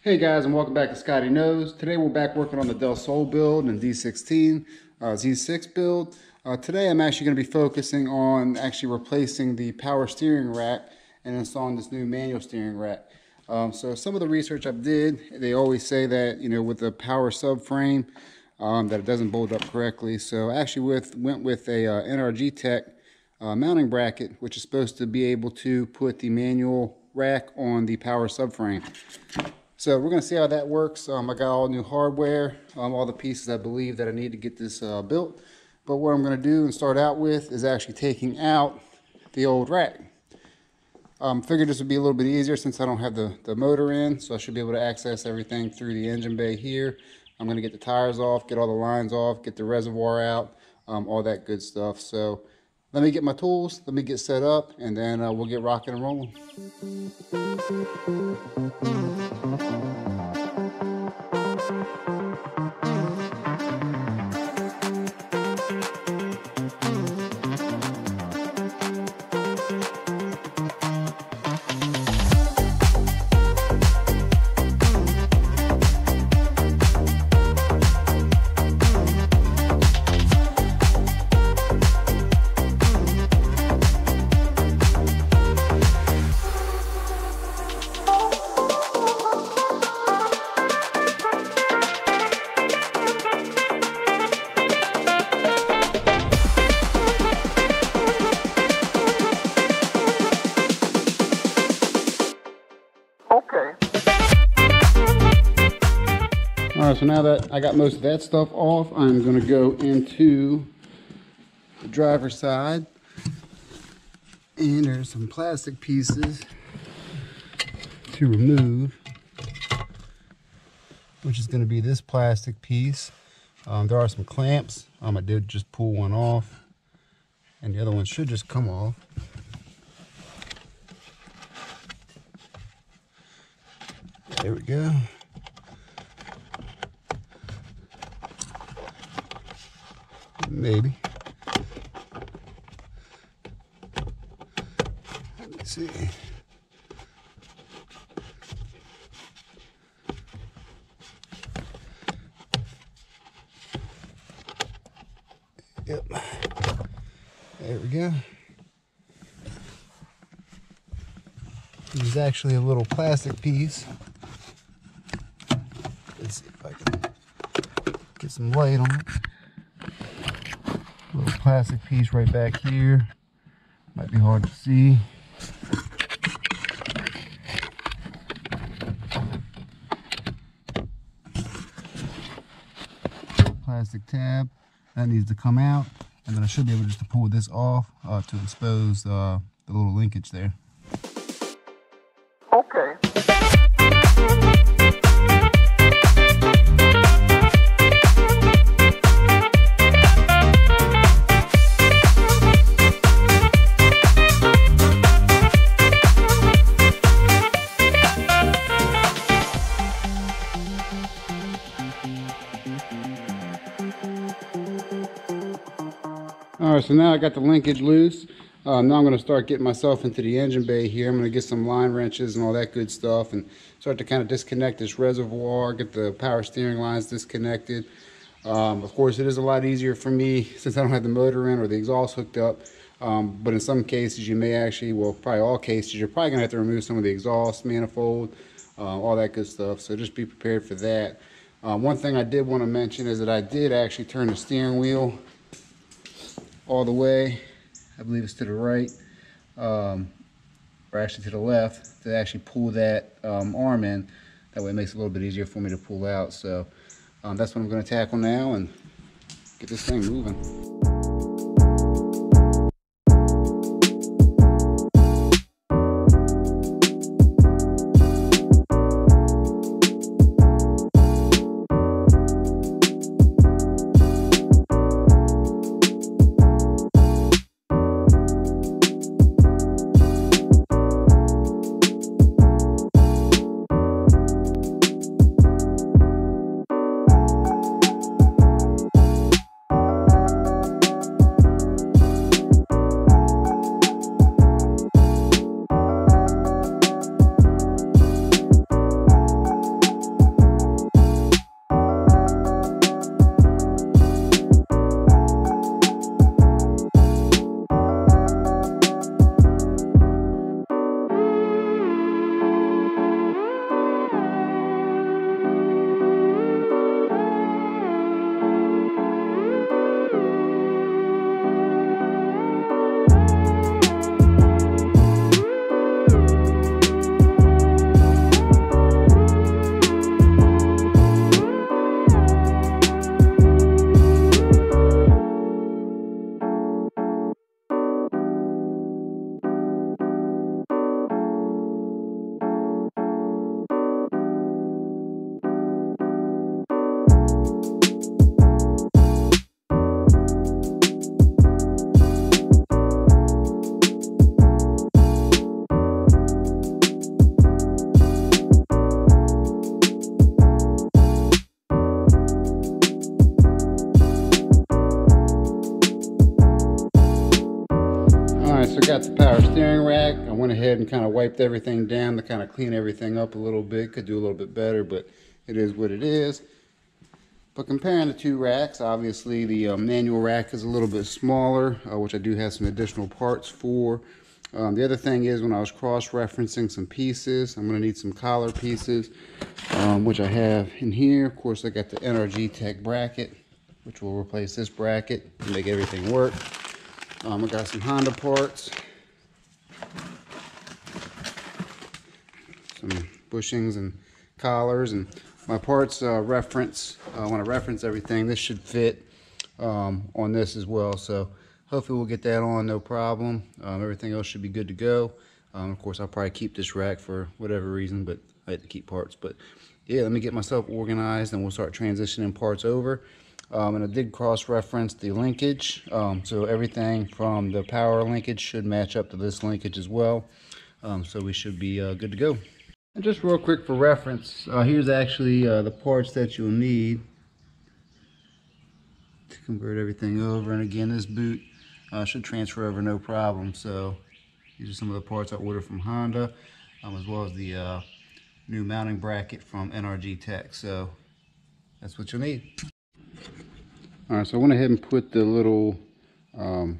Hey guys, and welcome back to Scotty Knows. Today we're back working on the Del Sol build and D16 Z6 build. Today I'm actually going to be focusing on actually replacing the power steering rack and installing this new manual steering rack. So some of the research I've did, they always say that, you know, with the power subframe that it doesn't bolt up correctly. So I actually went with a NRG Tech mounting bracket, which is supposed to be able to put the manual rack on the power subframe. So we're going to see how that works. I got all new hardware, all the pieces I believe that I need to get this built. But what I'm going to do and start out with is actually taking out the old rack. Figured this would be a little bit easier since I don't have the motor in, so I should be able to access everything through the engine bay here. I'm going to get the tires off, get all the lines off, get the reservoir out, all that good stuff. So let me get my tools, let me get set up, and then we'll get rocking and rolling. Alright, so now that I got most of that stuff off, I'm going to go into the driver's side. And there's some plastic pieces to remove, which is going to be this plastic piece. There are some clamps. I did just pull one off, and the other one should just come off. There we go. Maybe. Let's see. Yep. There we go. This is actually a little plastic piece. Let's see if I can get some light on it. Little plastic piece right back here. Might be hard to see. Plastic tab. That needs to come out. And then I should be able just to pull this off to expose the little linkage there. Okay. Alright, so now I got the linkage loose. Now I'm going to start getting myself into the engine bay here. I'm going to get some line wrenches and all that good stuff and start to kind of disconnect this reservoir, get the power steering lines disconnected. Of course, it is a lot easier for me since I don't have the motor in or the exhaust hooked up. But in some cases you may actually, well, probably all cases, you're probably going to have to remove some of the exhaust manifold, all that good stuff. So just be prepared for that. One thing I did want to mention is that I did actually turn the steering wheel all the way, I believe it's to the right, or actually to the left, to actually pull that arm in. That way it makes it a little bit easier for me to pull out. So that's what I'm going to tackle now and get this thing moving. got the power steering rack. I went ahead and kind of wiped everything down to kind of clean everything up a little bit. Could do a little bit better, but it is what it is. But comparing the two racks, obviously the manual rack is a little bit smaller, which I do have some additional parts for. The other thing is, when I was cross-referencing some pieces, I'm going to need some collar pieces, which I have in here. Of course, I got the NRG Tech bracket, which will replace this bracket to make everything work. I got some Honda parts, some bushings and collars, and my parts reference. When I reference everything, this should fit on this as well. So hopefully we'll get that on, no problem. Everything else should be good to go. Of course, I'll probably keep this rack for whatever reason, but I had to keep parts. But yeah, let me get myself organized and we'll start transitioning parts over. And I did cross-reference the linkage, so everything from the power linkage should match up to this linkage as well. So we should be good to go. And just real quick for reference, here's actually the parts that you'll need to convert everything over. And again, this boot should transfer over no problem. So these are some of the parts I ordered from Honda, as well as the new mounting bracket from NRG Tech. So that's what you'll need. All right, so I went ahead and put the little, I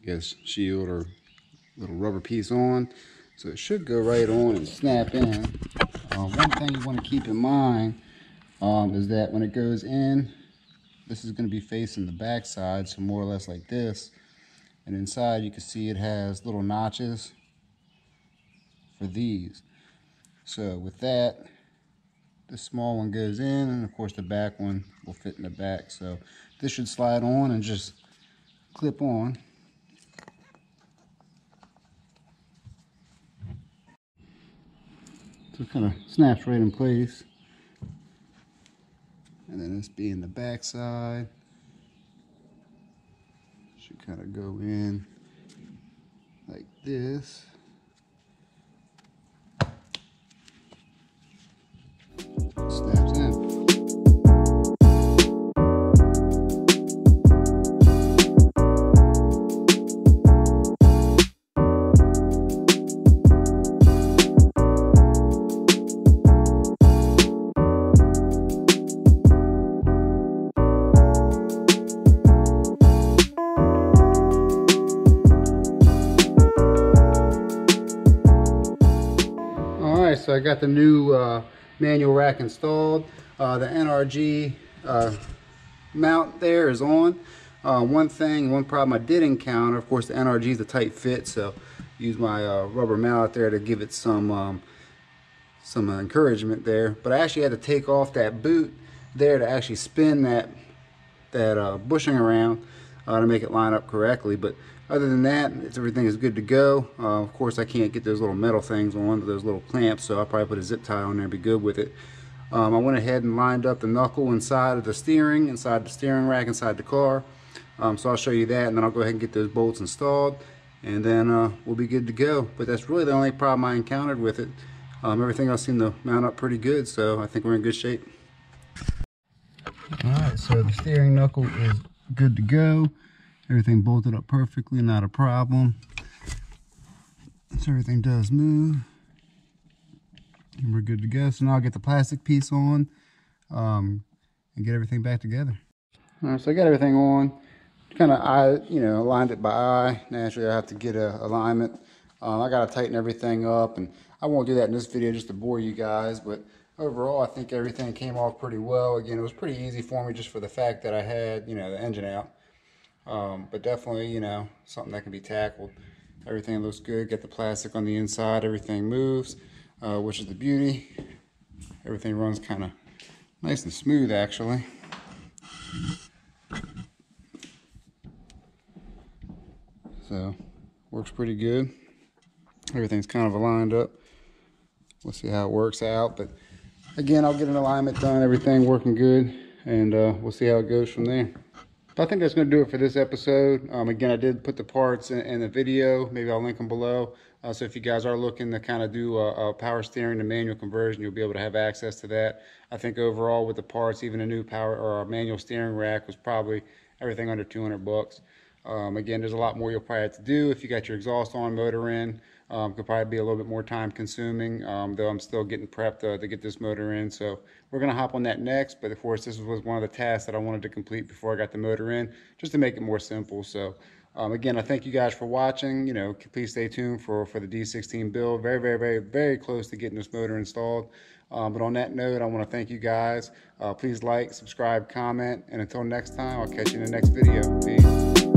guess, shield or little rubber piece on. So it should go right on and snap in. One thing you want to keep in mind is that when it goes in, this is going to be facing the back side, so more or less like this. And inside you can see it has little notches for these. So with that, this small one goes in, and of course the back one will fit in the back. So this should slide on and just clip on. So it kind of snaps right in place. And then this being the back side, should kind of go in like this. Snaps in. So I got the new manual rack installed. The NRG mount there is on. One problem I did encounter, of course the NRG is a tight fit, so use my rubber mallet there to give it some encouragement there. But I actually had to take off that boot there to actually spin that bushing around to make it line up correctly. But other than that, everything is good to go. Of course, I can't get those little metal things on, those little clamps, so I'll probably put a zip tie on there and be good with it. I went ahead and lined up the knuckle inside of the steering, inside the steering rack, inside the car. So I'll show you that, and then I'll go ahead and get those bolts installed, and then we'll be good to go. But that's really the only problem I encountered with it. Everything else seemed to mount up pretty good, so I think we're in good shape. Alright, so the steering knuckle is good to go. Everything bolted up perfectly, not a problem. So everything does move. And we're good to go. So now I'll get the plastic piece on and get everything back together. Alright, so I got everything on. Kind of aligned it by eye. Naturally I have to get a alignment. I got to tighten everything up, and I won't do that in this video just to bore you guys, but overall I think everything came off pretty well. Again, it was pretty easy for me just for the fact that I had, the engine out. But definitely, something that can be tackled. Everything looks good. Get the plastic on the inside. Everything moves, which is the beauty. Everything runs kind of nice and smooth, actually. So, works pretty good. Everything's kind of aligned up. We'll see how it works out. But again, I'll get an alignment done. Everything working good. And we'll see how it goes from there. I think that's going to do it for this episode. Again, I did put the parts in the video. Maybe I'll link them below. So if you guys are looking to kind of do a power steering to manual conversion, you'll be able to have access to that. I think overall with the parts, even a new power or a manual steering rack was probably everything under 200 bucks. Again, there's a lot more you'll probably have to do if you got your exhaust on, motor in. Could probably be a little bit more time consuming, though I'm still getting prepped to get this motor in. So we're going to hop on that next. But of course, this was one of the tasks that I wanted to complete before I got the motor in, just to make it more simple. So again, I thank you guys for watching. You know, please stay tuned for the D16 build. Very, very, very, very close to getting this motor installed. But on that note, I want to thank you guys. Please like, subscribe, comment, and until next time, I'll catch you in the next video. Peace.